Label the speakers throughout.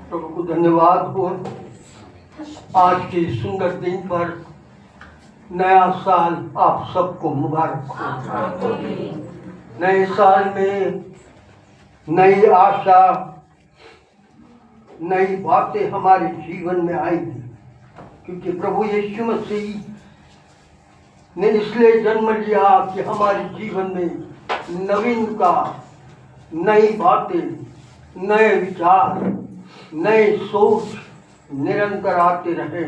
Speaker 1: प्रभु को धन्यवाद हो। आज के सुंदर दिन पर नया साल आप सबको मुबारक हो। नए साल में नई आशा, नई बातें हमारे जीवन में आएंगी, क्योंकि प्रभु यीशु मसीह ने इसलिए जन्म लिया कि हमारे जीवन में नवीनता, नई बातें, नए विचार, नए सोच निरंतर आते रहे।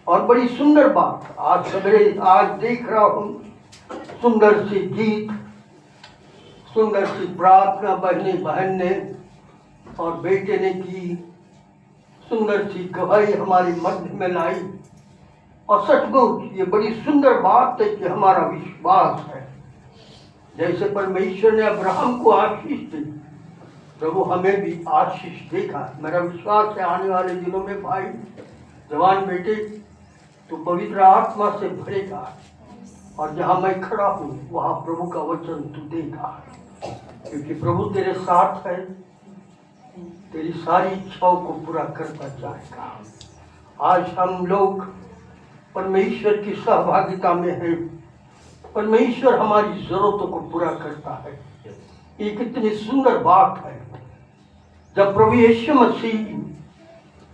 Speaker 1: और बड़ी सुंदर बात आज सवेरे आज देख रहा हूँ, सुंदर सी गीत, सुंदर सी प्रार्थना बहन ने और बेटे ने की, सुंदर सी गवाही हमारे मध्य में लाई। और सचमुच ये बड़ी सुंदर बात है कि हमारा विश्वास है, जैसे परमेश्वर ने अब्राहम को आशीष दी, प्रभु हमें भी आशीष देगा। मेरा विश्वास है आने वाले दिनों में भाई जवान बेटे तो पवित्र आत्मा से भरेगा, और जहाँ मैं खड़ा हूँ वहाँ प्रभु का वचन तू देगा, क्योंकि प्रभु तेरे साथ है, तेरी सारी इच्छाओं को पूरा करता जाएगा। आज हम लोग परमेश्वर की सहभागिता में हैं, परमेश्वर हमारी जरूरतों को पूरा करता है। ये कितनी सुंदर बात है, जब प्रभु यीशु मसीह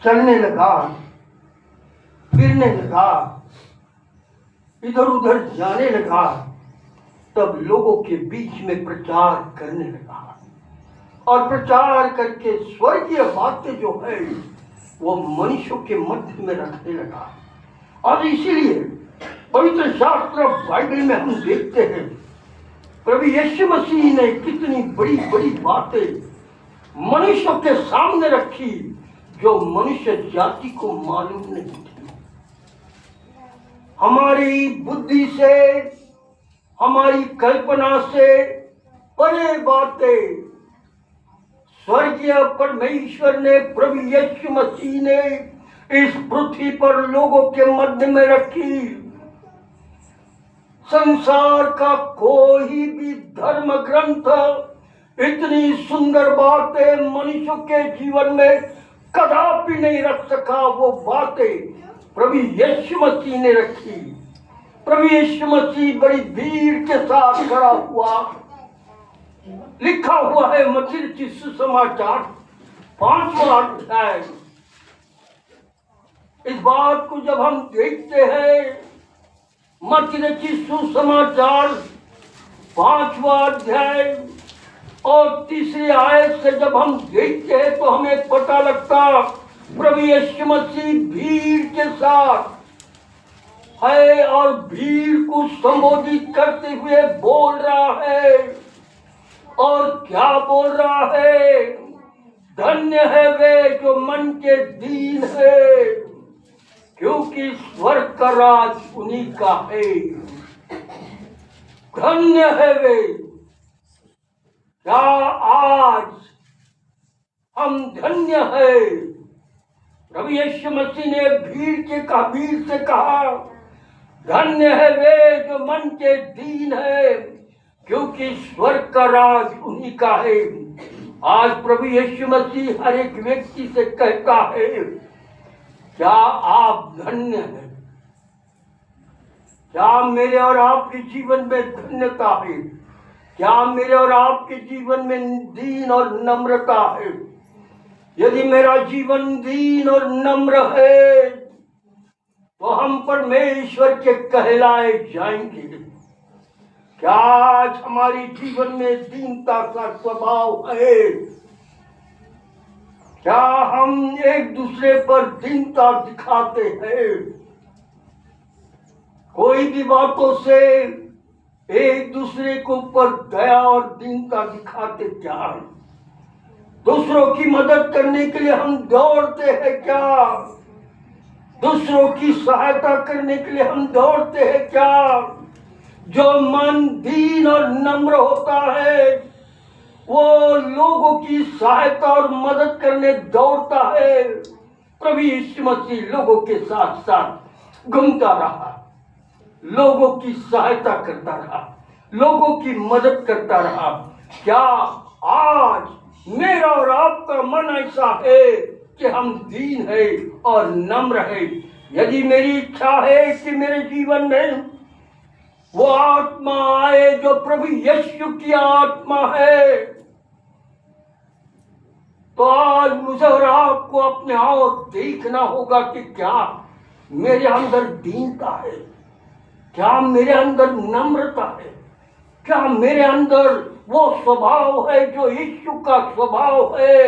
Speaker 1: चलने लगा, फिरने लगा, इधर उधर जाने लगा, तब लोगों के बीच में प्रचार करने लगा, और प्रचार करके स्वर्गीय बातें जो है वो मनुष्यों के मध्य में रखने लगा। और इसीलिए पवित्र शास्त्र बाइबल में हम देखते हैं प्रभु यीशु मसीह ने कितनी बड़ी बड़ी बातें मनुष्यों के सामने रखी जो मनुष्य जाति को मालूम नहीं थी। हमारी बुद्धि से, हमारी कल्पना से परे बातें स्वर्गीय परमेश्वर ने, प्रभु यीशु मसीह ने इस पृथ्वी पर लोगों के मध्य में रखी। संसार का कोई भी धर्म ग्रंथ इतनी सुंदर बातें मनुष्य के जीवन में कदापि नहीं रख सका। वो बातें प्रभु यीशु मसीह ने रखी। प्रभु यीशु मसीह बड़ी भीड़ के साथ खड़ा हुआ। लिखा हुआ है मत्ती रचित सुसमाचार 5वां अध्याय। इस बात को जब हम देखते हैं, मत्ती रचित सुसमाचार 5वां अध्याय और 3री आयत से जब हम देखते हैं तो हमें पता लगता प्रभु यीशु मसीह भीड़ के साथ है और भीड़ को संबोधित करते हुए बोल रहा है। और क्या बोल रहा है? धन्य है वे जो मन के दीन है, क्योंकि स्वर्ग का राज उन्हीं का है। धन्य है वे। क्या आज हम धन्य है? प्रभु यीशु मसीह ने भीड़ से कहा, धन्य है वे जो मन के दीन है, क्योंकि स्वर्ग का राज उन्हीं का है। आज प्रभु यीशु मसीह हर एक व्यक्ति से कहता है, क्या आप धन्य हैं? क्या मेरे और आपके जीवन में धन्यता है? क्या मेरे और आपके जीवन में दीन और नम्रता है? यदि मेरा जीवन दीन और नम्र है तो हम परमेश्वर के कहलाए जाएंगे। क्या आज हमारी जीवन में दीनता का स्वभाव है? क्या हम एक दूसरे पर दीनता दिखाते हैं? कोई भी बातों से एक दूसरे के ऊपर दया और दीनता दिखाते क्या है? दूसरों की मदद करने के लिए हम दौड़ते हैं क्या? दूसरों की सहायता करने के लिए हम दौड़ते हैं क्या? जो मन दीन और नम्र होता है वो लोगों की सहायता और मदद करने दौड़ता है। प्रभु यीशु मसीह लोगों के साथ साथ घूमता रहा, लोगों की सहायता करता रहा, लोगों की मदद करता रहा। क्या आज मेरा और आपका मन ऐसा है कि हम दीन है और नम्र है। यदि मेरी इच्छा है कि मेरे जीवन में वो आत्मा आए जो प्रभु यीशु की आत्मा है, तो आज मुझे और आपको अपने आप देखना होगा कि क्या मेरे अंदर दीनता है, क्या मेरे अंदर नम्रता है, क्या मेरे अंदर वो स्वभाव है जो यीशु का स्वभाव है।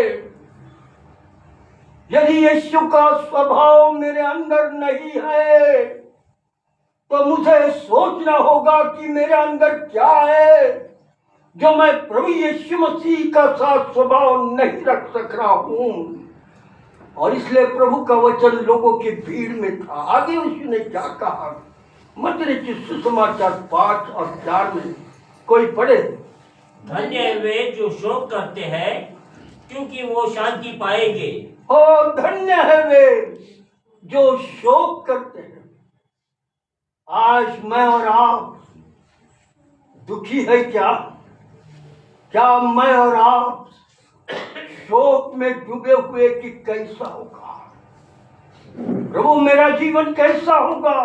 Speaker 1: यदि यीशु का स्वभाव मेरे अंदर नहीं है तो मुझे सोचना होगा कि मेरे अंदर क्या है जो मैं प्रभु यीशु मसीह का साथ स्वभाव नहीं रख सक रहा हूं। और इसलिए प्रभु का वचन लोगों की भीड़ में था। आगे उसने क्या कहा, मत्ती के सुसमाचार 5 और 4 में, कोई पढ़े।
Speaker 2: धन्य है वे जो शोक करते हैं, क्योंकि वो शांति पाएंगे।
Speaker 1: और धन्य है वे जो शोक करते हैं। आज मैं और आप दुखी है क्या? क्या मैं और आप शोक में डूबे हुए कि कैसा होगा प्रभु, मेरा जीवन कैसा होगा,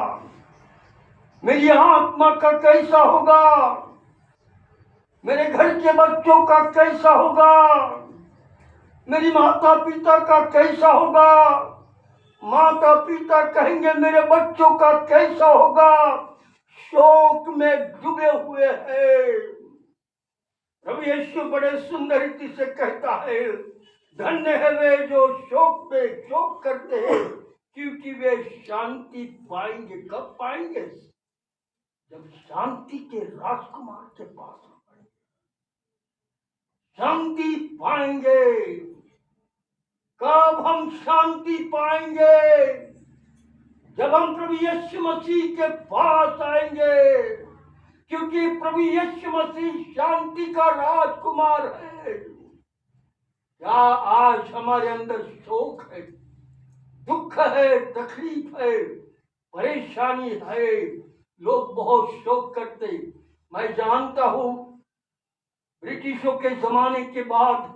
Speaker 1: मेरी आत्मा का कैसा होगा, मेरे घर के बच्चों का कैसा होगा, मेरी माता पिता का कैसा होगा, माता पिता कहेंगे मेरे बच्चों का कैसा होगा। शोक में डूबे हुए हैं। प्रभु यीशु बड़े सुंदर रीति से कहता है, धन्य है वे जो शोक पे शोक करते हैं, क्योंकि वे शांति पाएंगे। कब पाएंगे? जब शांति के राजकुमार के पास शांति पाएंगे। कब हम शांति पाएंगे? जब हम प्रभु यीशु मसीह के पास आएंगे, क्योंकि प्रभु यीशु मसीह शांति का राजकुमार है। क्या आज हमारे अंदर शोक है, दुख है, तकलीफ है, परेशानी है? लोग बहुत शोक करते। मैं जानता हूं ब्रिटिशों के जमाने के बाद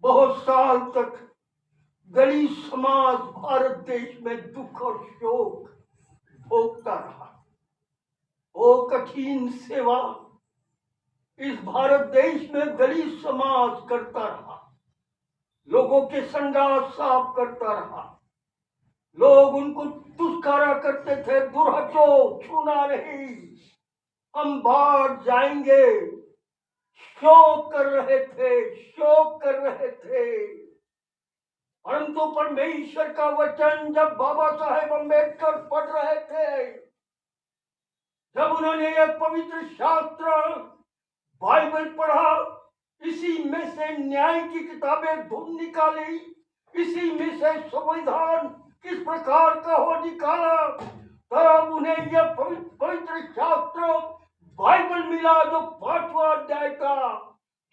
Speaker 1: बहुत साल तक दलित समाज भारत देश में दुख और शोक भोगता रहा। वो कठिन सेवा इस भारत देश में दलित समाज करता रहा, लोगों के संघात साफ करता रहा। लोग उनको दुष्कारा करते थे, दुर्हटो छूना नहीं, हम बाहर जाएंगे। शोक कर रहे थे, शोक कर रहे थे। परंतु परमेश्वर का वचन जब बाबा साहेब अम्बेडकर पढ़ रहे थे, जब उन्होंने ये पवित्र शास्त्र बाइबल पढ़ा, इसी में से न्याय की किताबें ढूंढ निकाली, इसी में से संविधान किस प्रकार का हो निकाला, तब उन्हें यह पवित्र शास्त्र बाइबल मिला जो 5वां अध्याय का।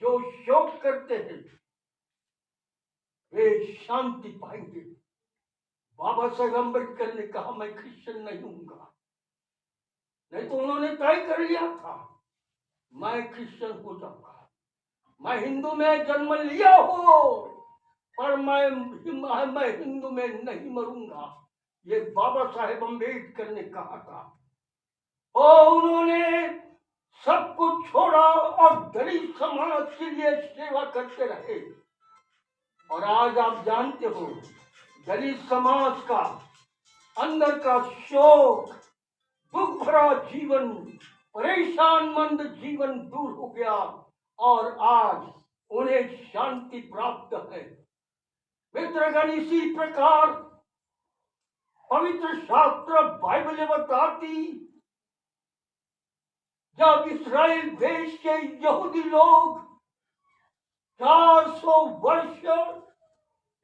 Speaker 1: जो शोक करते हैं वे शांति पाएंगे। बाबा साहेब अम्बेडकर ने कहा मैं क्रिश्चियन नहीं हूंगा, नहीं तो उन्होंने तय कर लिया था मैं क्रिश्चियन हो जाऊंगा। मैं हिंदू में जन्म लिया हो पर मैं हिंदू में नहीं मरूंगा, ये बाबा साहेब अम्बेडकर ने कहा था। और उन्होंने सब कुछ छोड़ा और दलित समाज के लिए सेवा करते रहे। और आज आप जानते हो दलित समाज का अंदर का शोक, दुख भरा जीवन, परेशान मंद जीवन दूर हो गया और आज उन्हें शांति प्राप्त है। मित्रगण, इसी प्रकार पवित्र शास्त्र बाइबल बताती, जब इस्राएल देश के यहूदी लोग 400 वर्ष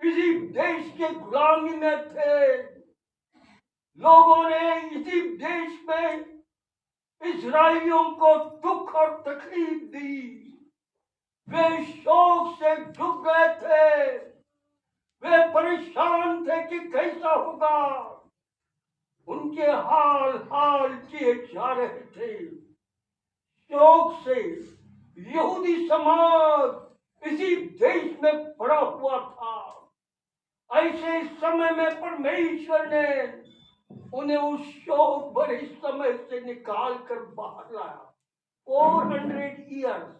Speaker 1: इसी देश के गुलामी में थे, लोगों ने इसी देश में इस्राएलियों को दुख और तकलीफ दी। वे शोक से डूब गए थे, वे परेशान थे कि कैसा होगा। उनके हाल हाल किए जा रहे थे। शोक से यहूदी समाज इसी देश में में पड़ा हुआ था। ऐसे समय में परमेश्वर ने उन्हें उस शोक भरे समय से निकाल कर बाहर लाया। 400 ईयर्स,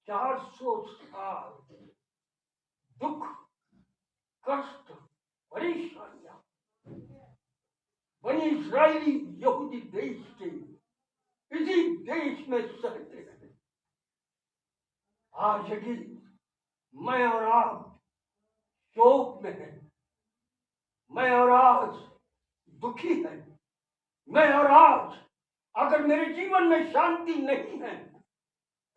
Speaker 1: 400 साल दुख, कष्ट, परेशानियां बनी इस्राएली यहूदी देश के इसी देश में सहते रहे। आज यदि मैं और आप शोक में हैं, मैं और आज दुखी है, मैं और आज अगर मेरे जीवन में शांति नहीं है,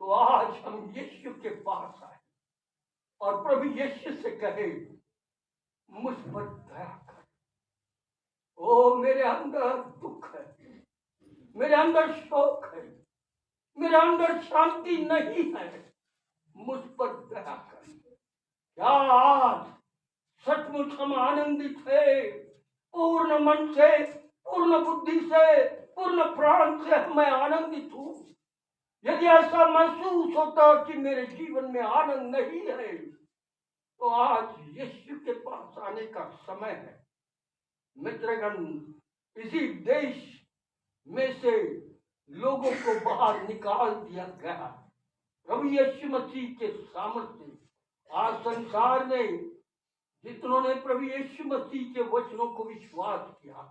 Speaker 1: तो आज हम यीशु के पास आए और प्रभु यीशु से कहे, मुझ पर दया कर। ओ मेरे अंदर दुख है, मेरे अंदर शोक है, मेरे अंदर शांति नहीं है, मुझ पर दया कर। क्या आज सचमुच हम आनंदित है? पूर्ण मन से, पूर्ण बुद्धि से, पूर्ण प्राण से मैं आनंदित हूं। यदि ऐसा महसूस होता कि मेरे जीवन में आनंद नहीं है, तो आज यीशु के पास आने का समय है। मित्रगण, इसी देश में से लोगों को बाहर निकाल दिया गया प्रभु यीशु मसीह के सामर्थ्य से। आज संसार में जितनों ने प्रभु यीशु मसीह के वचनों को विश्वास किया,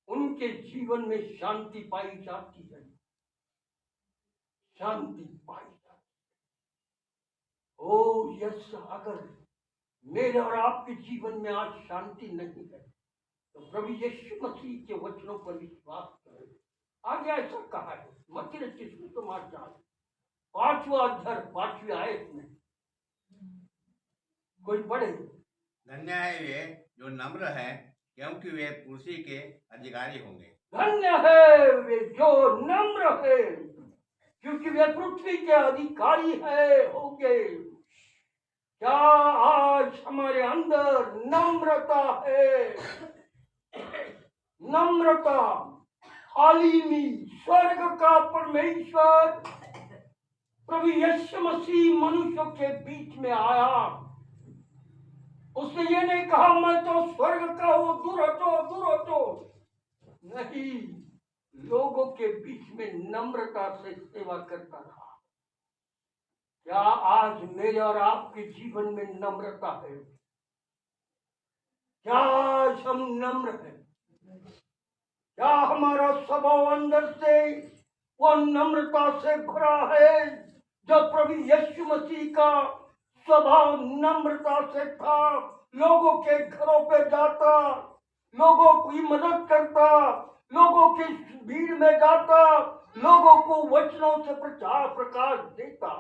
Speaker 1: उनके जीवन में शांति पाई जाती है, शांति पाई जाती है। ओ यस, अगर मेरे और आपके जीवन में आज शांति नहीं है, तो प्रभु यीशु मसीह के वचनों पर विश्वास करें। आगे ऐसा कहा है मत्ती रचित सुसमाचार 5वां अध्याय 5वीं आयत में, कोई पढ़े?
Speaker 3: धन्य है वे जो नम्र है, क्योंकि वे पृथ्वी के अधिकारी होंगे।
Speaker 1: धन्य है वे जो नम्र है, क्योंकि वे पृथ्वी के अधिकारी है होंगे। क्या आज हमारे अंदर नम्रता है? नम्रता, हालिमी, स्वर्ग का परमेश्वर प्रभु यीशु मसीह मनुष्यों के बीच में आया। उसने ये नहीं कहा मैं तो स्वर्ग का हूं, दूर हटो, दूर हटो। नहीं, लोगों के बीच में नम्रता से सेवा करता रहा। क्या आज मेरे और आपके जीवन में नम्रता है? क्या आज हम नम्र हैं? क्या हमारा स्वभाव अंदर से वो नम्रता से भरा है जो प्रभु यीशु मसीह का स्वभाव नम्रता से था? लोगों के घरों पे जाता, लोगों की मदद करता, लोगों की भीड़ में जाता, लोगों को वचनों से प्रचार प्रकाश देता।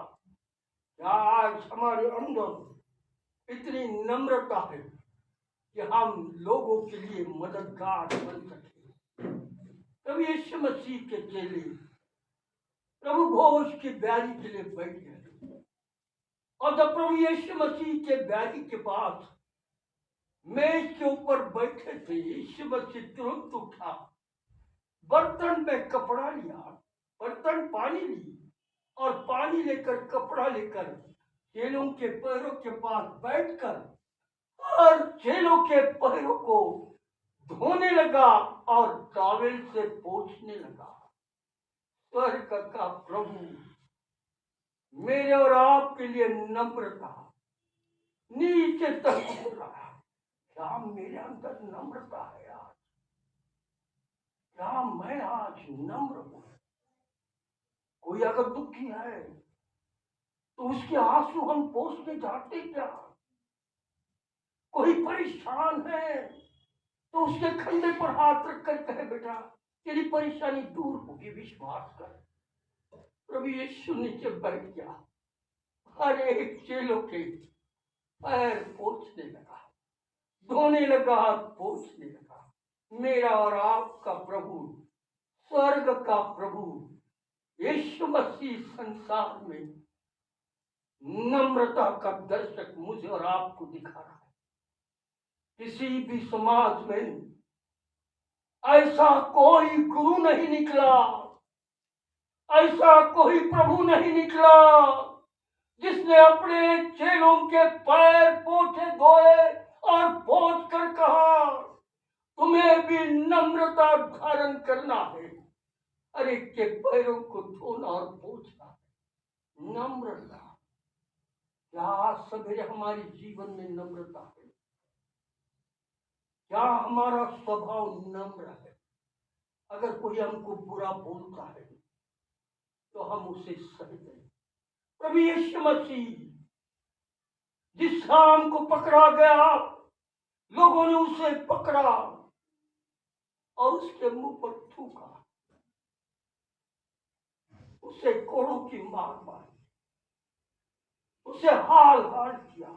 Speaker 1: क्या आज हमारे अंदर इतनी नम्रता है कि हम लोगों के लिए मददगार बन सके? प्रभु यीशु मसीह के चेले प्रभु भोज की बैरी के लिए बैठ गए, और जब प्रभु यीशु मसीह के बैरी के पास मेज के ऊपर बैठे थे, यीशु मसीह तुरंत उठा, बर्तन में कपड़ा लिया, बर्तन पानी ली, और पानी लेकर कपड़ा लेकर चेलों के पैरों के पास बैठकर और चेलों के पैरों को धोने लगा और टॉवेल से पोंछने लगा। स्वर्ग का प्रभु मेरे और आपके लिए नम्रता नीचे तक हो रहा। क्या मेरे अंदर नम्रता है आज? क्या मैं आज नम्र हूं? कोई अगर दुखी है तो उसके आंसू हम पोंछने जाते क्या? कोई परेशान है तो उसके कंधे पर हाथ रखकर कहे बेटा तेरी परेशानी दूर होगी, विश्वास कर। प्रभु यीशु नीचे बैठ गया, हर एक चेलों के पैर पोंछने लगा, धोने लगा, पोंछने लगा। मेरा और आपका प्रभु, स्वर्ग का प्रभु यीशु मसीह संसार में नम्रता का दर्शक मुझे और आपको दिखा रहा है। किसी भी समाज में ऐसा कोई गुरु नहीं निकला, ऐसा कोई प्रभु नहीं निकला जिसने अपने चेलों के पैर पोछे धोए और पोंछ कर कहा, तुम्हें भी नम्रता धारण करना है। अरे के पैरों को धोना और पोछना है, नम्रता। क्या सवेरे हमारे जीवन में नम्रता है? क्या हमारा स्वभाव नम्र है? अगर कोई हमको बुरा बोलता है तो हम उसे सह दें। प्रभु यीशु मसीह जिस शाम को पकड़ा गया, लोगों ने उसे पकड़ा और उसके मुंह पर थूका, उसे कोड़ों की मार मारी, उसे हाल हाल किया,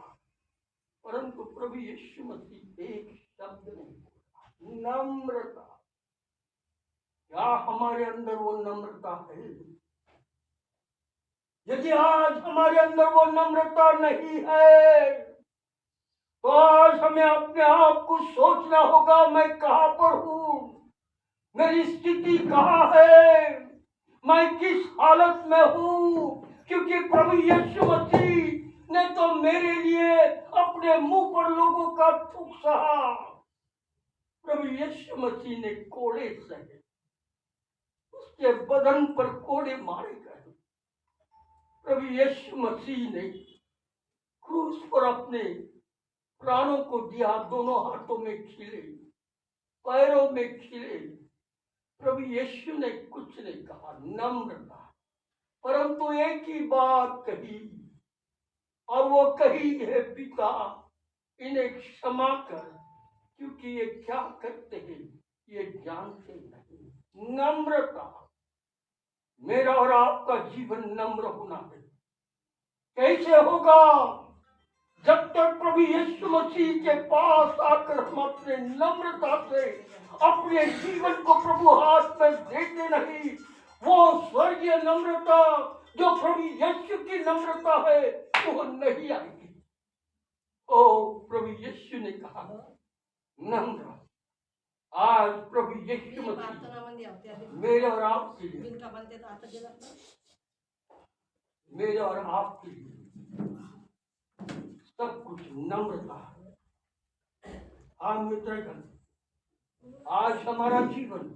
Speaker 1: परंतु प्रभु यीशु मसीह एक शब्द नहीं बोला। नम्रता। क्या हमारे अंदर वो नम्रता है? यदि आज हमारे अंदर वो नम्रता नहीं है तो आज हमें अपने आप को सोचना होगा, मैं कहां पर हूं, मेरी स्थिति कहां है, मैं किस हालत में हूं। क्योंकि प्रभु यीशु मसीह ने तो मेरे लिए अपने मुंह पर लोगों का थूक सहा। प्रभु यीशु मसीह ने कोड़े सहे, उसके बदन पर कोड़े मारे गए। प्रभु यीशु मसीह ने क्रूस पर अपने प्राणों को दिया, दोनों हाथों में खिले, पैरों में खिले। प्रभु यीशु ने कुछ नहीं कहा, नम्र था, परंतु एक ही बात कही, और वो कही है, पिता इन्हें क्षमा कर, क्योंकि ये क्या करते हैं ये जानते नहीं। नम्रता। मेरा और आपका जीवन नम्र होना है। कैसे होगा? जब तक प्रभु यीशु मसीह के पास आकर हम अपने नम्रता से अपने जीवन को प्रभु हाथ में देते नहीं, वो स्वर्गीय नम्रता जो प्रभु यीशु की नम्रता है वो नहीं आएगी। ओ प्रभु यीशु ने कहा नम्र। आज प्रभु यीशु मसीह मेरे और आपके लिए, मेरे और आपके लिए सब कुछ नम्रता है। हाँ मित्रगण, आज हमारा जीवन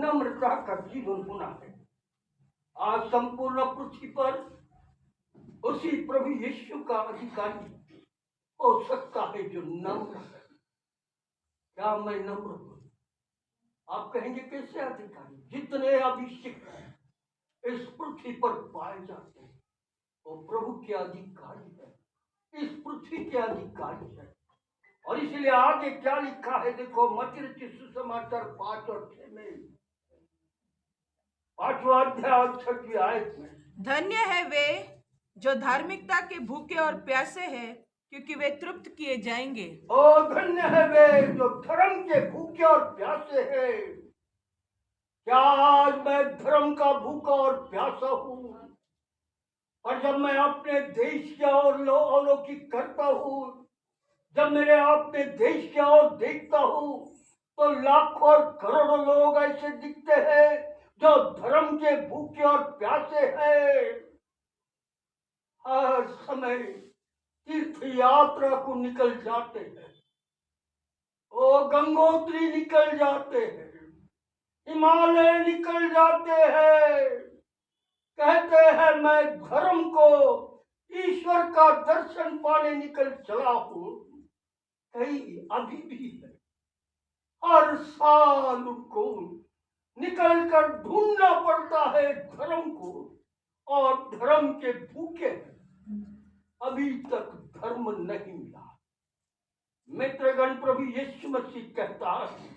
Speaker 1: नम्रता का जीवन होना है। आज संपूर्ण पृथ्वी पर उसी प्रभु यीशु का अधिकारी हो सकता है जो नम्र है। क्या मैं नम्र हूं? आप कहेंगे कैसे अधिकारी? जितने अभिषेक इस पृथ्वी पर पाए जाते हैं वो प्रभु के अधिकारी है, इस पृथ्वी के अधिकारी है। और इसलिए आगे क्या लिखा है देखो, मत्ती रचित सुसमाचार 5 और 6 में, 5वां अध्याय और 6वीं आयत में,
Speaker 4: धन्य है वे जो धार्मिकता के भूखे और प्यासे हैं, क्योंकि वे तृप्त किए जाएंगे।
Speaker 1: ओ धन्य है वे जो धर्म के भूखे और प्यासे हैं। क्या आज मैं धर्म का भूखा और प्यासा हूँ? और जब मैं अपने देश की ओर अवलोकित करता हूँ, जब मेरे अपने देश की ओर देखता हूँ, तो लाखों और करोड़ों लोग ऐसे दिखते हैं जो धर्म के भूखे और प्यासे हैं। हर समय तीर्थ यात्रा को निकल जाते हैं, ओ गंगोत्री निकल जाते हैं, हिमालय निकल जाते हैं, कहते हैं मैं धर्म को, ईश्वर का दर्शन पाने निकल चला हूं। कई अभी भी है, हर साल उनको निकल कर ढूंढना पड़ता है धर्म को, और धर्म के भूखे हैं, अभी तक धर्म नहीं मिला। मित्रगण, प्रभु यीशु मसीह कहता है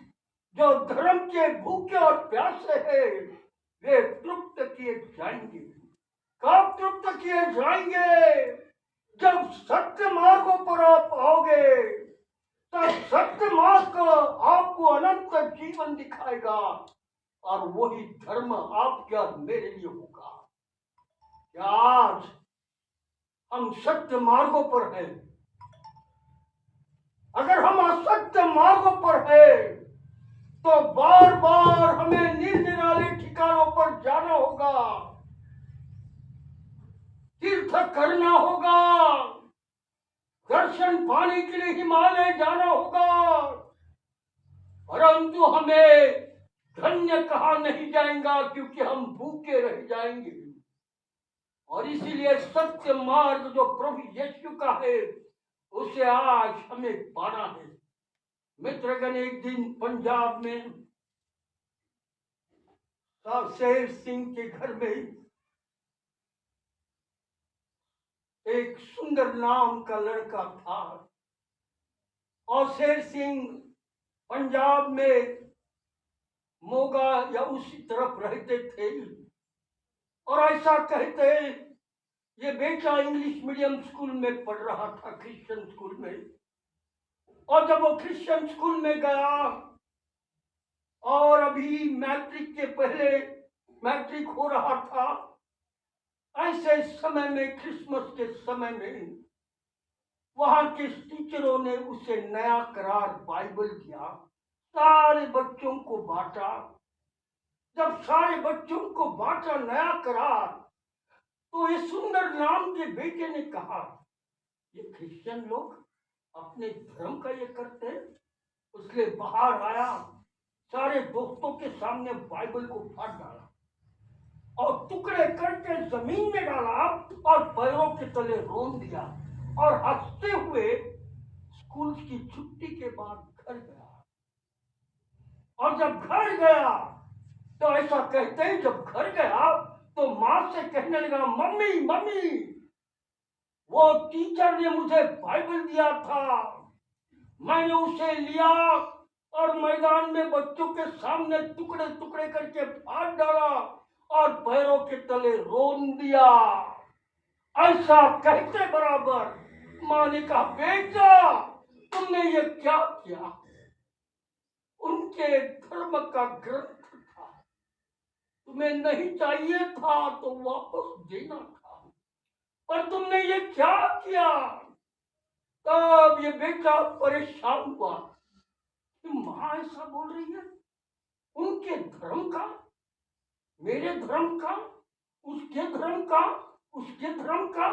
Speaker 1: जो धर्म के भूखे और प्यासे हैं वे तृप्त किए जाएंगे। कब तृप्त किए जाएंगे? जब सत्य मार्गों पर आप आओगे, तब सत्य मार्ग आपको अनंत जीवन दिखाएगा, और वही धर्म आपके और मेरे लिए होगा। क्या आज हम सत्य मार्गों पर हैं? अगर हम असत्य मार्गों पर हैं तो बार बार हमें निराले ठिकानों पर जाना होगा। तीर्थ करना होगा, दर्शन पाने के लिए हिमालय जाना होगा, परंतु हमें धन्य कहा नहीं जाएगा क्योंकि हम भूखे रह जाएंगे। और इसीलिए सत्य मार्ग जो प्रभु यीशु का है उसे आज हमें पाना है। मित्रगण, एक दिन पंजाब में शेर सिंह के घर में एक सुंदर नाम का लड़का था और शेर सिंह पंजाब में मोगा या उसी तरफ रहते थे। और ऐसा कहते ये बेटा इंग्लिश मीडियम स्कूल में पढ़ रहा था, क्रिश्चियन स्कूल में। और जब वो क्रिश्चियन स्कूल में गया और अभी मैट्रिक के पहले मैट्रिक हो रहा था, ऐसे समय में, क्रिसमस के समय में, वहां के टीचरों ने उसे नया करार बाइबल दिया, सारे बच्चों को बांटा। जब सारे बच्चों को बांटा नया करार, तो ये सुंदर नाम के बेटे ने कहा, ये क्रिश्चियन लोग अपने धर्म का ये करते हैं। उसके बाहर आया, सारे दोस्तों के सामने बाइबल को फाड़ डाला और टुकड़े करके जमीन में डाला और पैरों के तले रोन दिया और हंसते हुए स्कूल की छुट्टी के बाद घर गया। और जब घर गया तो ऐसा कहते हैं, जब घर गया तो मां से कहने लगा, मम्मी मम्मी, वो टीचर ने मुझे बाइबल दिया था, मैंने उसे लिया और मैदान में बच्चों के सामने टुकड़े टुकड़े करके फाड़ डाला और पैरों के तले रोन दिया। ऐसा कहते बराबर मां ने कहा, बेटा तुमने ये क्या किया? उनके धर्म का ग्रंथ था, तुम्हें नहीं चाहिए था तो वापस देना था, पर तुमने ये क्या किया? तब ये बेटा परेशान हुआ कि मां ऐसा बोल रही है, उनके धर्म का, मेरे धर्म का, उसके धर्म का, उसके धर्म का,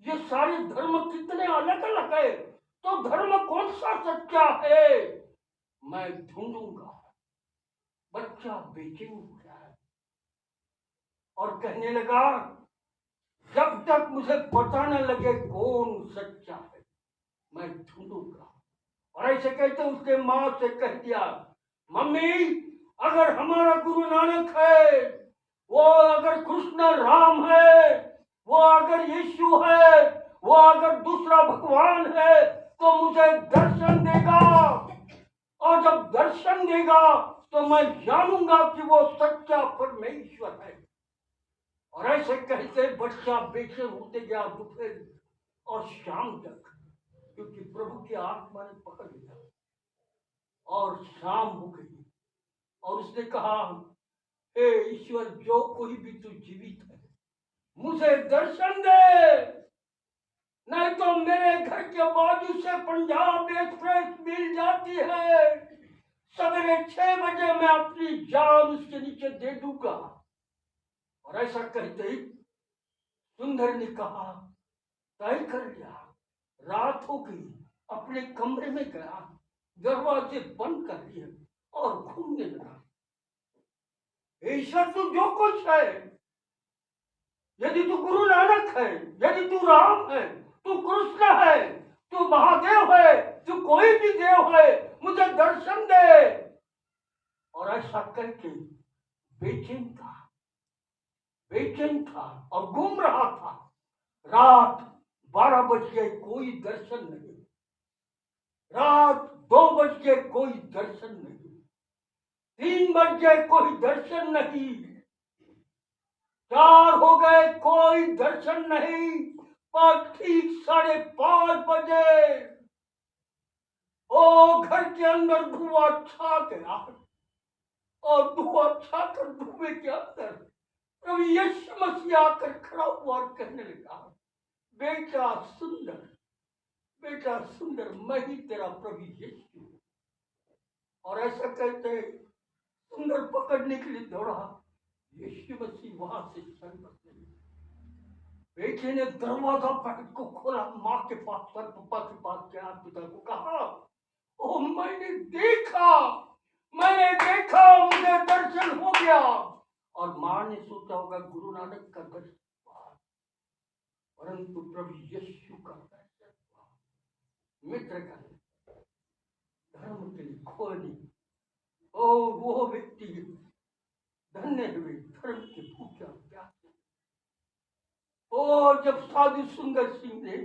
Speaker 1: ये सारे धर्म कितने अलग अलग है, तो धर्म कौन सा सच्चा है? मैं ढूंढूंगा। बच्चा बेचैन हो गया है और कहने लगा, जब तक मुझे पता न लगे कौन सच्चा है मैं ढूंढूंगा। और ऐसे कहते उसके मां से कह दिया, मम्मी अगर हमारा गुरु नानक है, वो अगर कृष्ण राम है, वो अगर यीशु है, वो अगर दूसरा भगवान है तो मुझे दर्शन देगा, और जब दर्शन देगा तो मैं जानूंगा कि वो सच्चा परमेश्वर है। और ऐसे कहते बच्चा बेचैन होते गया दोपहर और शाम तक, क्योंकि प्रभु की आत्मा ने पकड़ लिया। और शाम हो गई और उसने कहा, हे ईश्वर, जो कोई भी तू जीवित है मुझे दर्शन दे, नहीं तो मेरे घर के बाजू से पंजाब एक्सप्रेस मिल जाती है, सवेरे 6 बजे मैं अपनी जान उसके नीचे दे दूंगा। और ऐसा कहते ही सुंदर ने कहा, तय कर लिया। रात हो गई, अपने कमरे में गया, दरवाजे बंद कर लिए और घूमने लगा। ईश्वर तू जो कुछ है, यदि तू गुरु नानक है, यदि तू राम है, तू कृष्ण है, तू महादेव है, तू कोई भी देव है, मुझे दर्शन दे। और ऐसा करके बेचैन था और घूम रहा था। रात 12 बज गए, कोई दर्शन नहीं। रात 2 बज गए, कोई दर्शन नहीं। 3 बज गए, कोई दर्शन नहीं। 4 हो गए, कोई दर्शन नहीं। पर ठीक 5:30 बजे ओ घर के अंदर धुआं छा गया और धुआं छाकर धुएं के अंदर प्रभु यीशु मसीह आकर खड़ा हुआ और कहने लगा, बेटा सुंदर, मैं ही तेरा प्रभु यीशु हूं। और ऐसा कहते सुंदर पकड़ने के लिए दौड़ा, यीशु मसीह वहां से चल बसे। बेटे ने दरवाजा पलट को खोला, माँ के पास पर पापा के पास गया, पिता को कहा, ओ मैंने देखा, मुझे दर्शन हो गया। और माँ ने सोचा होगा गुरु नानक का दर्शन हुआ, परंतु प्रभु यीशु का दर्शन हुआ। मित्र का धर्म के लिए खोनी, ओ वो व्यक्ति धन्य हुए धर्म के भूखे और प्यासे। और जब साधु सुंदर सिंह ने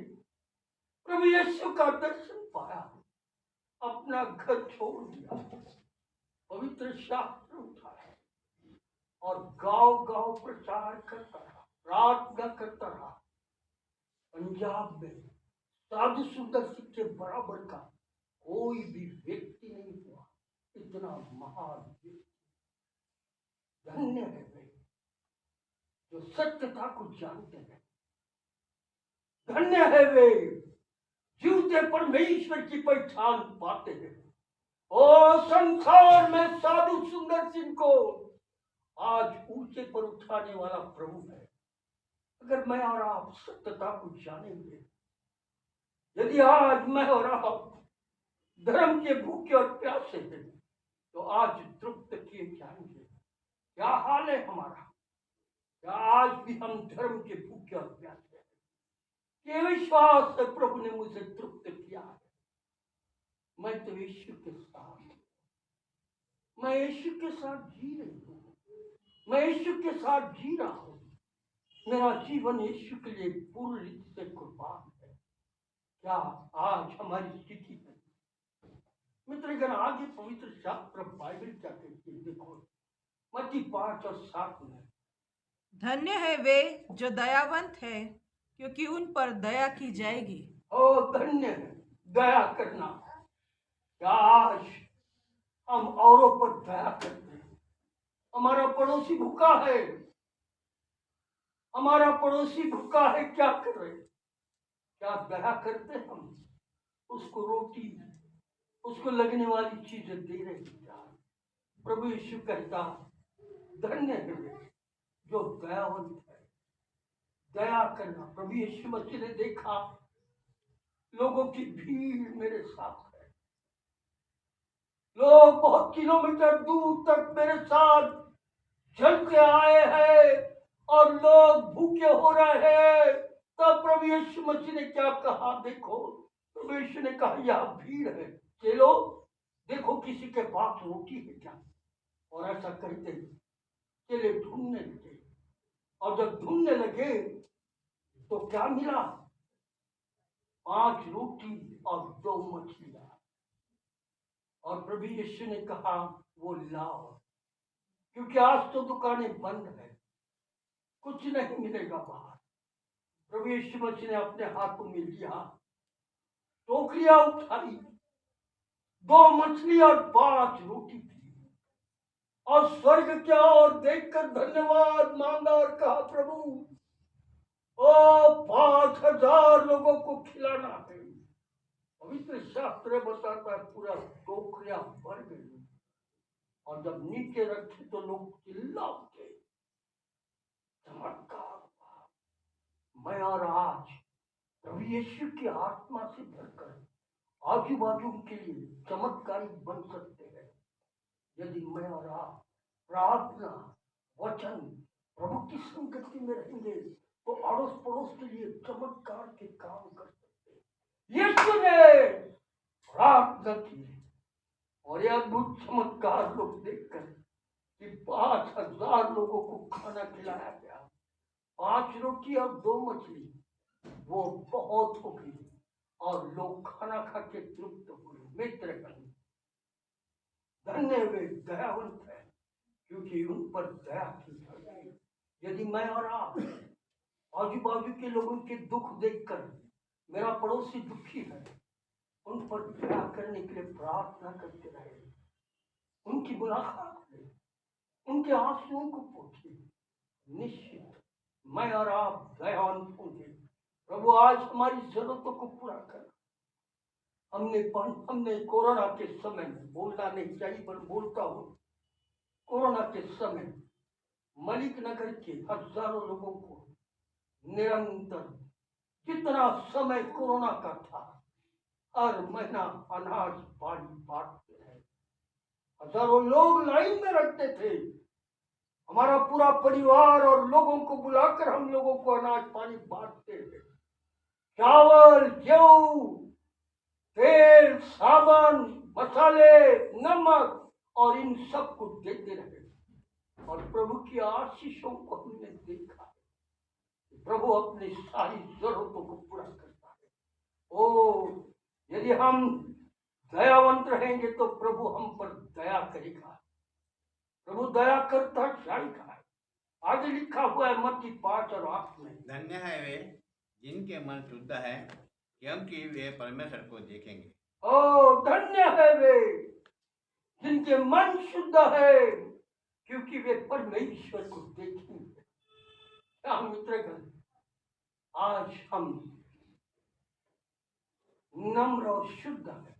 Speaker 1: प्रभु यीशु का दर्शन पाया, अपना घर छोड़ दिया, पवित्र शास्त्र उठाया और गांव गांव प्रचार करता रहा, प्रार्थना करता रहा। पंजाब में साधु सुंदर सिंह के बराबर का कोई भी व्यक्ति नहीं हुआ, इतना महान व्यक्ति। धन्य है वे जो सत्यता को जानते हैं, धन्य है वे जीवते परमेश्वर की पहचान पाते हैं। ओ संसार में साधु सुंदर सिंह को आज ऊंचे पर उठाने वाला प्रभु है। अगर मैं और आप सत्यता को जानेंगे, यदि आज मैं और आप धर्म के भूखे और प्यासे हैं, तो आज तृप्त किए जाएंगे। क्या हाल है हमारा? क्या आज भी हम धर्म के भूखे और प्यासे हैं? ये विश्वास है प्रभु ने मुझे तृप्त किया है। मैं तो यीशु के साथ, मैं यीशु के साथ जी रही हूँ, मैं यीशु के साथ जी रहा हूँ। मेरा जीवन यीशु के लिए पूर्ण रीति से कुर्बान है। क्या आज हमारी स्थिति है? मित्रगण, आगे पवित्र शास्त्र बाइबल क्या कहती है, देखो मत्ती 5 और 7 में,
Speaker 4: धन्य है वे जो दयावंत है, क्योंकि उन पर दया की जाएगी।
Speaker 1: ओ धन्य है दया करना। क्या आज हम औरों पर दया करते हैं? हमारा पड़ोसी भूखा है, हमारा पड़ोसी भूखा है, क्या कर रहे? क्या दया करते हम? उसको रोटी, उसको लगने वाली चीजें दे रहे क्या? प्रभु यीशु कहता, धन्य है वे जो दयावंत है, दया करना। प्रभु यीशु मसीह ने देखा लोगों की भीड़ मेरे साथ है, लोग बहुत किलोमीटर दूर तक मेरे साथ चल के आए हैं और लोग भूखे हो रहे हैं। तब प्रभु यीशु मसीह ने क्या कहा? देखो, प्रभु यीशु ने कहा यह भीड़ है, चलो देखो किसी के पास रोटी है क्या? और ऐसा कहते चले ढूंढने लगे, और जब ढूंढने लगे तो क्या मिला? 5 रोटी और 2 मछलियां। और प्रभु यीशु ने कहा वो लाओ, क्योंकि आज तो दुकानें बंद है, कुछ नहीं मिलेगा बाहर। प्रभु यीशु मसीह ने अपने हाथों में लिया, टोकरियां उठाई, 2 मछली और 5 रोटी थी, और स्वर्ग की ओर देखकर धन्यवाद मांगा और कहा, प्रभु ओ 5000 लोगों को खिलाना है। पवित्र शास्त्र बताता है पूरा टोकरियां भर गई, और जब नीचे रखे तो लोग चिल्ला उठे। चमत्कार हुआ। मैं और आज प्रभु यीशु की आत्मा से भरकर आजू बाजू के लिए चमत्कारी बन सकते हैं, यदि मैं और आप प्रार्थना, वचन, प्रभु की संगति में रहेंगे तो अड़ोस पड़ोस के लिए चमत्कार के काम कर सकते हैं। यीशु ने प्रार्थना की और यह अद्भुत चमत्कार लोग देखकर कि 5000 लोगों को खाना खिलाया गया, 5 रोटी और 2 मछली, वो बहुत हो गई और लोग खाना खा के तृप्त हुए। मित्र धन्य वे दयावंत है, क्योंकि उन पर दया की जाएगी। यदि मैं और आप आजू बाजू के लोगों के दुख देखकर, मेरा पड़ोसी दुखी है, उन पर दया करने के लिए प्रार्थना करते रहे, उनकी मुलाकात करें, उनके आंसुओं को पोछे, निश्चित मैं और आप दयावंत होंगे। प्रभु आज हमारी जरूरतों को पूरा कर। हमने कोरोना के समय में, बोलना नहीं चाहिए पर बोलता हूँ, कोरोना के समय मलिक नगर के हजारों लोगों को निरंतर जितना समय कोरोना का था, हर महीना अनाज पानी बांटते हैं। हजारों लोग लाइन में रखते थे। हमारा पूरा परिवार और लोगों को बुलाकर हम लोगों को अनाज पानी बांटते थे। चावल, गेहूं, तेल, साबुन, मसाले, नमक और इन सब को देते रहे। और प्रभु की आशीषों को हमने देखा। प्रभु अपनी सारी जरूरतों को पूरा करता है। ओ, यदि हम दयावंत रहेंगे तो प्रभु हम पर दया करेगा। प्रभु दया करता जाएगा। आगे लिखा हुआ है मत्ती 5 और 8 में,
Speaker 3: धन्य है वे जिनके मन शुद्ध है, क्योंकि वे परमेश्वर को देखेंगे।
Speaker 1: ओ, धन्य है वे जिनके मन शुद्ध है, क्योंकि वे परमेश्वर को देखेंगे। क्या मित्रगण, आज हम नम्र और शुद्ध है?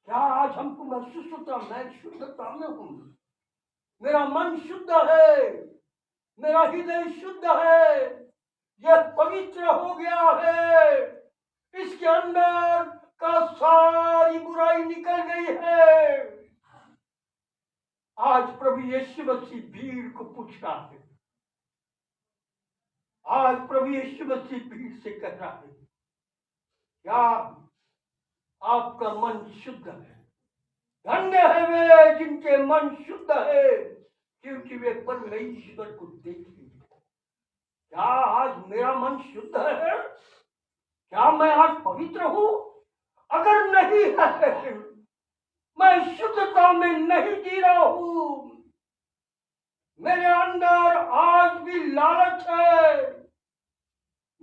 Speaker 1: क्या आज हमको महसूस होता मैं शुद्धता में हूं? मेरा मन शुद्ध है, मेरा हृदय शुद्ध है, यह पवित्र हो गया है, इसके अंदर का सारी बुराई निकल गई है। आज प्रभु यीशु मसीह भीड़ को पूछ रहा है। आज प्रभु यीशु मसीह भीड़ से कह रहा है, क्या आपका मन शुद्ध है? धन्य है वे जिनके मन शुद्ध है, क्योंकि वे परमेश्वर को देखेंगे। क्या आज मेरा मन शुद्ध है? क्या मैं आज पवित्र हूं? अगर नहीं है, मैं शुद्धता में नहीं जी रहा हूं, मेरे अंदर आज भी लालच है,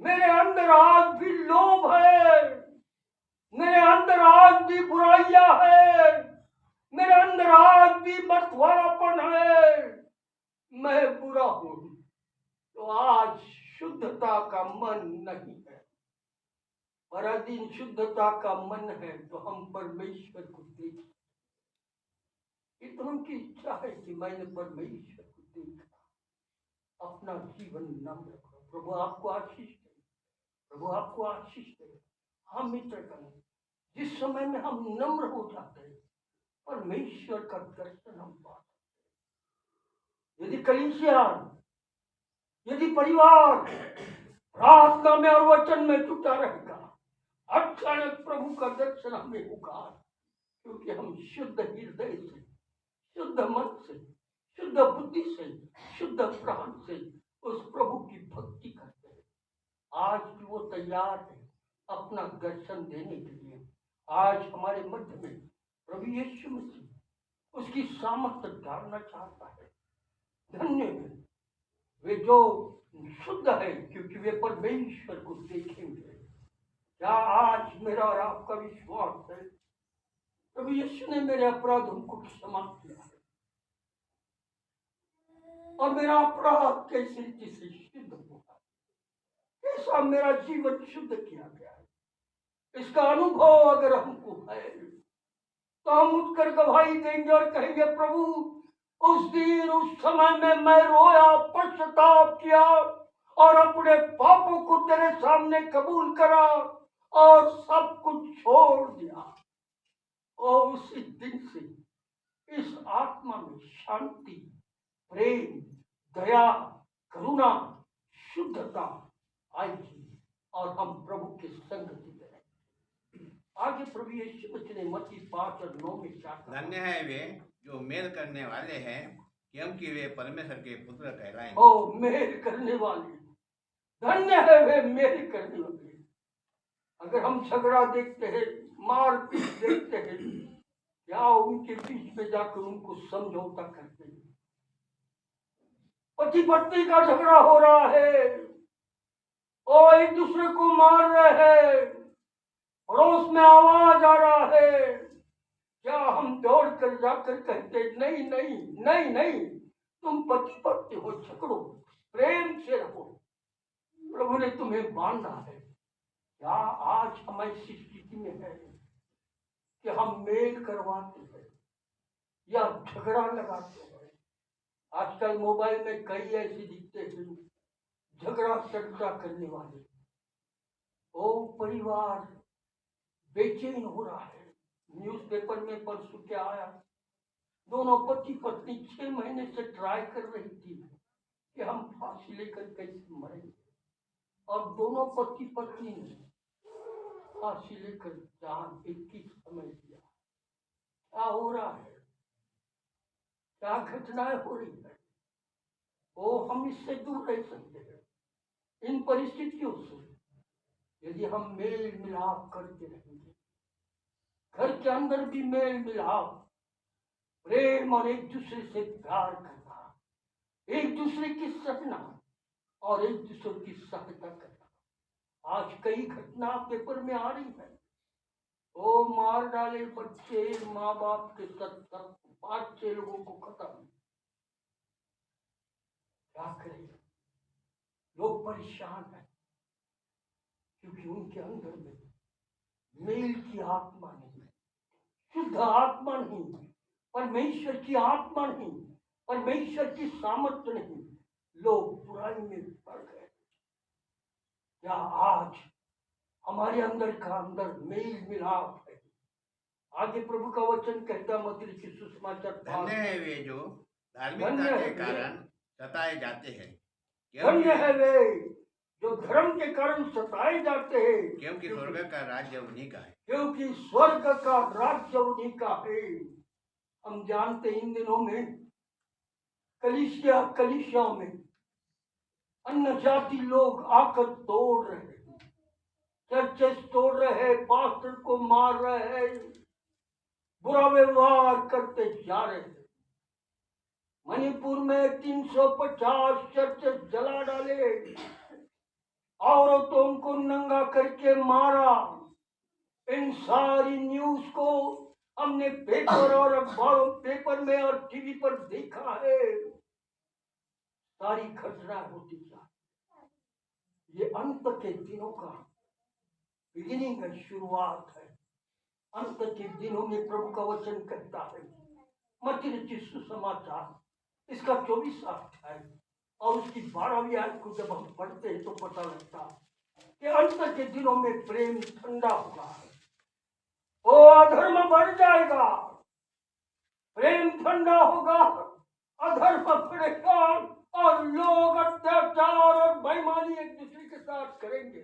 Speaker 1: मेरे अंदर आज भी लोभ है, मेरे अंदर आज भी बुराइयां है, मेरे अंदर आज भी बंटवारापन है, मैं बुरा हूं, तो आज शुद्धता का मन नहीं है। पर यदि शुद्धता का मन है तो हम परमेश्वर को देखें। इतना की इच्छा है कि मैंने परमेश्वर को देखा, अपना जीवन नम्र रखो। प्रभु आपको आशीष दे, प्रभु आपको आशीष दे। हम मित्र करें, जिस समय में हम नम्र हो जाते हैं, परमेश्वर का दर्शन हम पाते हैं। यदि कलीसिया, यदि परिवार प्रार्थना में और वचन में जुटा रहेगा, अचानक प्रभु का दर्शन हमें होगा, क्योंकि हम शुद्ध हृदय से, शुद्ध मन से, शुद्ध बुद्धि से, शुद्ध प्राण से उस प्रभु की भक्ति करते हैं। आज भी वो तैयार है अपना दर्शन देने के लिए। आज हमारे मध्य में प्रभु यीशु मसीह उसकी सामर्थ्य डालना चाहता है। धन्य है वे जो शुद्ध है, क्योंकि वे परमेश्वर को देखेंगे। क्या आज मेरा और आपका विश्वास है प्रभु यीशु ने मेरे अपराधों को क्षमा किया है, और मेरा अपराध कैसे रीति से शुद्ध हुआ, कैसा मेरा जीवन शुद्ध किया गया है, इसका अनुभव अगर हमको है तो हम उठकर गवाही देंगे और कहेंगे, प्रभु उस दिन उस समय में मैं रोया, पश्चाताप किया और अपने पापों को तेरे सामने कबूल करा और सब कुछ छोड़ दिया। और उसी दिन से इस आत्मा में शांति, प्रेम, दया, करुणा, शुद्धता आएगी और हम प्रभु के संगति में रहेंगे। आगे प्रभु यीशु मसीह ने मत्ती 5 और 9 में क्या कहा?
Speaker 3: धन्य है वे जो मेल करने वाले हैं, क्योंकि वे परमेश्वर के पुत्र कहलाएंगे।
Speaker 1: ओ, मेल करने वाले, धन्य है वे मेल करने वाले। अगर हम झगड़ा देखते हैं, मारपीट देखते हैं, क्या उनके बीच में जाकर उनको समझौता करते हैं? पति पत्नी का झगड़ा हो रहा है और एक दूसरे को मार रहे हैं, पड़ोस में आवाज आ रहा है, क्या हम दौड़ कर जाकर कहते नहीं नहीं नहीं नहीं, तुम पति पत्नी हो, झगड़ो, प्रेम से रहो, प्रभु ने तुम्हें बांधा है? क्या आज हम ऐसी स्थिति में है कि हम मेल करवाते हैं या झगड़ा लगाते हैं? आजकल मोबाइल में कई ऐसे दिखते हैं झगड़ा चर्चा करने वाले, ओ परिवार बेचैन हो रहा है। न्यूज़पेपर में परसों क्या आया, दोनों पति पत्नी 6 महीने से ट्राई कर रही थी कि हम फांसी लेकर कैसे मरेंगे, और दोनों पति पत्नी ने फांसी लेकर जान एक ही समय दिया। क्या हो रहा है, क्या घटनाएं हो रही है? ओ हम इससे दूर रह सकते हैं इन परिस्थितियों से यदि हम मेल मिलाप करते रहेंगे। घर के अंदर भी मेल मिलाप, प्रेम और एक दूसरे से प्यार करना, एक दूसरे की सपना और एक दूसरे की सहायता करना। आज कई घटना पेपर में आ रही है, ओ मार डाले बच्चे माँ बाप के साथ, 5-6 लोगों को खत्म। क्या करें, लोग परेशान हैं क्योंकि उनके अंदर में मेल की आत्मा नहीं, शुद्ध आत्मा नहीं, परमेश्वर की आत्मा नहीं, परमेश्वर की सामर्थ्य नहीं। लोग बुराई में पड़ गए। क्या आज हमारे अंदर का अंदर मेल मिलाप है? आगे प्रभु का वचन कहता, मत्ती की सुसमाचार
Speaker 3: धन्य है वे जो धार्मिकता
Speaker 1: धन्य है
Speaker 3: के
Speaker 1: वे।
Speaker 3: कारण सताए जाते हैं,
Speaker 1: धन्य है वे जो धर्म के कारण सताए जाते हैं,
Speaker 3: क्योंकि स्वर्ग का राज्य उन्हीं का है।
Speaker 1: क्योंकि स्वर्ग का राज्य उन्हीं का है। हम जानते इन दिनों में कलीसियाओं में अन्य जाति लोग आकर तोड़ रहे हैं, चर्चेस तोड़ रहे हैं, पास्टर को मार रहे हैं, बुरा व्यवहार करते जा रहे हैं। मणिपुर में 350 चर्चेस जला डाले, औरतों को नंगा करके मारा। इन सारी न्यूज को हमने पेपर और अखबारों पेपर में और टीवी पर देखा है। सारी घटना होती जा, ये अंत के दिनों का बिगिनिंग है, शुरुआत है। अंत के दिनों में प्रभु का वचन कहता है, मत्ती सुसमाचार इसका 24वां अध्याय और उसकी 12वीं आयत को जब हम पढ़ते हैं तो पता लगता कि अंत के दिनों में प्रेम ठंडा होगा, ओ अधर्म बढ़ जाएगा, प्रेम ठंडा होगा, अधर्म बढ़ेगा और लोग अत्याचार और बेईमानी एक दूसरे के साथ करेंगे,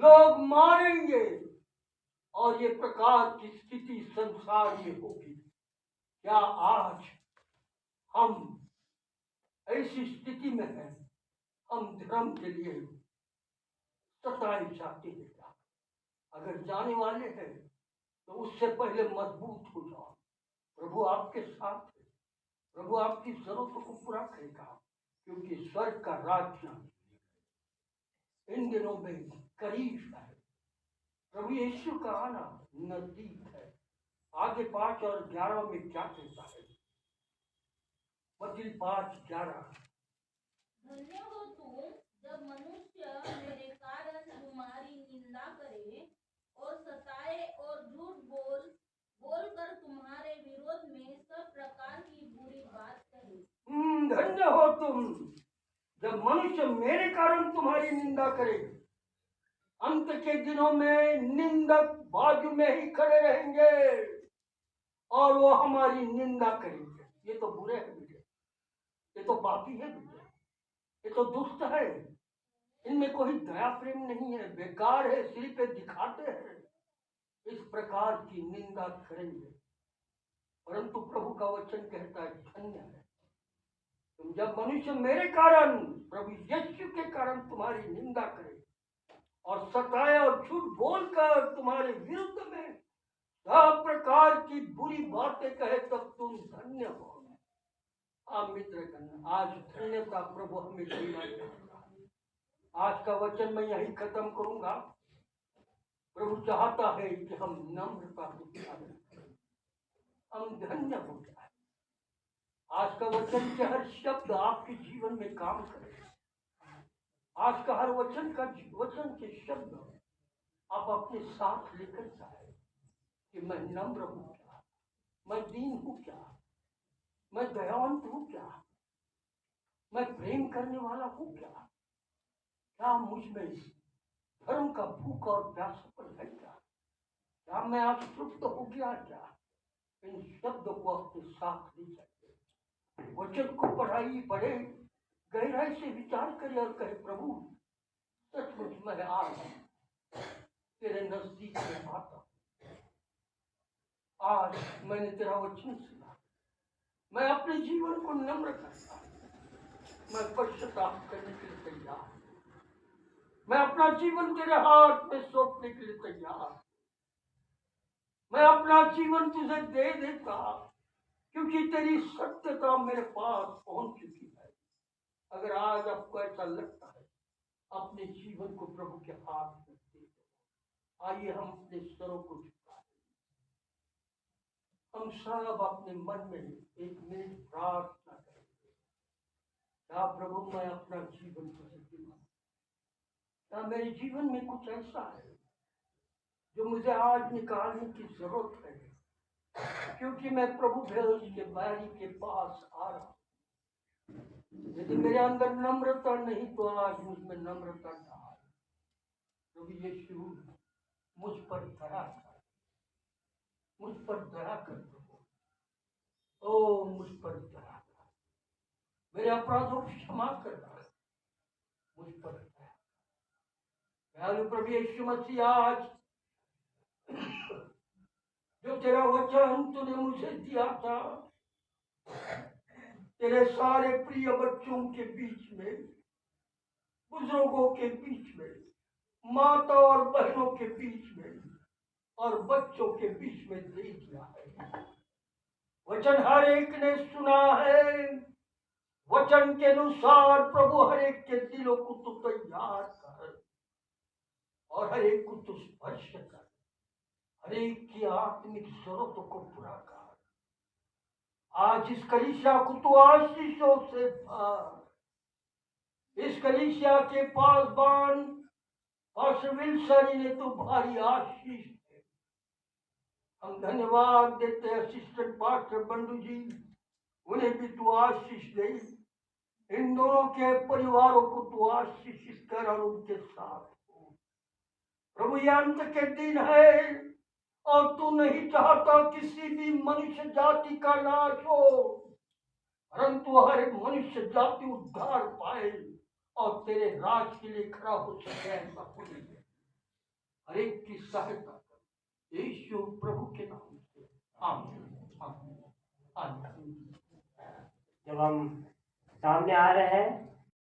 Speaker 1: लोग मारेंगे और ये प्रकार की स्थिति संसार में होगी। क्या आज हम ऐसी स्थिति में हैं? हम धर्म के लिए सताए जाते हैं क्या? अगर जाने वाले हैं तो उससे पहले मजबूत हो जाओ। प्रभु आपके साथ है, प्रभु आपकी जरूरतों को पूरा करेगा, क्योंकि स्वर्ग का राज्य इन दिनों में करीब है। प्रभु यीशु का आना नजदीक है। आगे 5 और 11 में क्या कहता है? मत्ती 5:11।
Speaker 5: धन्य हो तुम जब मनुष्य मेरे कारण तुम्हारी निंदा करे और सताए और झूठ बोलकर तुम्हारे विरोध में सब प्रकार की बुरी बात करे।
Speaker 1: धन्य हो तुम जब मनुष्य मेरे कारण तुम्हारी निंदा करे। अंत के दिनों में निंदक बाजू में ही खड़े रहेंगे और वो हमारी निंदा करेंगे। ये तो बुरे हैं बेटे, ये तो पापी है बेटे, ये तो दुष्ट है, इनमें कोई दया प्रेम नहीं है, बेकार है, सिर पे दिखाते हैं। इस प्रकार की निंदा करेंगे, परंतु प्रभु का वचन कहता है धन्य है तुम जब मनुष्य मेरे कारण, प्रभु यीशु के कारण तुम्हारी निंदा करे और सताए और झूठ बोलकर तुम्हारे विरुद्ध में सब प्रकार की बुरी बातें कहे, तब तुम धन्य हो। मित्र करना आज धन्यता प्रभु हमें जीना चाहता है। आज का वचन मैं यही खत्म करूंगा। प्रभु चाहता है कि हम नम्रता को धारण करें, हम धन्य हो जाए। आज का वचन के हर शब्द आपके जीवन में काम करे। आज का हर वचन के शब्द आप अपने साथ लेकर जाए कि मैं नम्र हूं क्या, मैं दीन हूं क्या, मैं दयावंत हूं क्या, मैं प्रेम करने वाला हूं क्या, क्या मुझ में धर्म का भूख और प्यासापन है क्या मैं आज तृप्त हो गया क्या? इन शब्दों को अपने साथ ले जाइए, वचन को पढ़े, गहराई से विचार करे और कहे, प्रभु सचमुच मैं आज तेरे नजदीक में आता हूँ। आज मैंने तेरा वचन सुना, मैं अपने जीवन को नम्र करता हूँ, मैं पश्चाताप करने के लिए तैयार हूँ, मैं अपना जीवन तेरे हाथ में सौंपने के लिए तैयार हूँ, मैं अपना जीवन तुझे दे देता क्योंकि तेरी सत्यता मेरे पास पहुंच चुकी है। अगर आज आपको ऐसा लगता है, अपने जीवन को प्रभु के हाथ में दे दो। आइए हम अपने स्वरों को झुकाएं, हम सब अपने मन में एक मिनट प्रार्थना करेंगे। क्या प्रभु मैं अपना जीवन तुझे दूंगा? क्या मेरे जीवन में कुछ ऐसा है जो मुझे आज निकालने की जरूरत है, क्योंकि मैं प्रभु भेद के बैरी के पास आ रहा हूँ। यदि मेरे अंदर नम्रता नहीं तो आज मुझमें नम्रता डाल। प्रभु यीशु मुझ पर दया कर, मुझ पर दया कर प्रभु, ओ मुझ पर दया कर, मेरे अपराधों को क्षमा कर, मुझ पर दया कर। प्रभु यीशु मसीह आज जो तेरा वचन तूने मुझे दिया था, तेरे सारे प्रिय बच्चों के बीच में, बुजुर्गों के बीच में, माता और बहनों के बीच में और बच्चों के बीच में दे दिया है। वचन हर एक ने सुना है, वचन के अनुसार प्रभु हर एक के दिलों को तू तैयार कर और हर एक को तू स्पर्श कर, हर एक की आत्मिक जरूरतों को पूरा कर। आज इस कलीसिया को तू आशीषों से भर। इस कलीसिया के पासबान पास्टर विल्सन ने तो भारी आशीष दी। हम धन्यवाद देते हैं असिस्टेंट पास्टर बंडू जी, उन्हें भी तू आशीष दे। इन दोनों के परिवारों को तू आशीषित कर और उनके साथ हो। प्रभु ये अंत के दिन है और तू नहीं चाहता किसी भी मनुष्य जाति का नाश हो, परंतु हर एक मनुष्य जाति उद्धार पाए और तेरे राज के लिए खड़ा हो सके, ऐसा होने दे। हर एक की सहायता कर यीशु प्रभु के नाम से, आमीन आमीन आमीन।
Speaker 2: जब हम सामने आ रहे हैं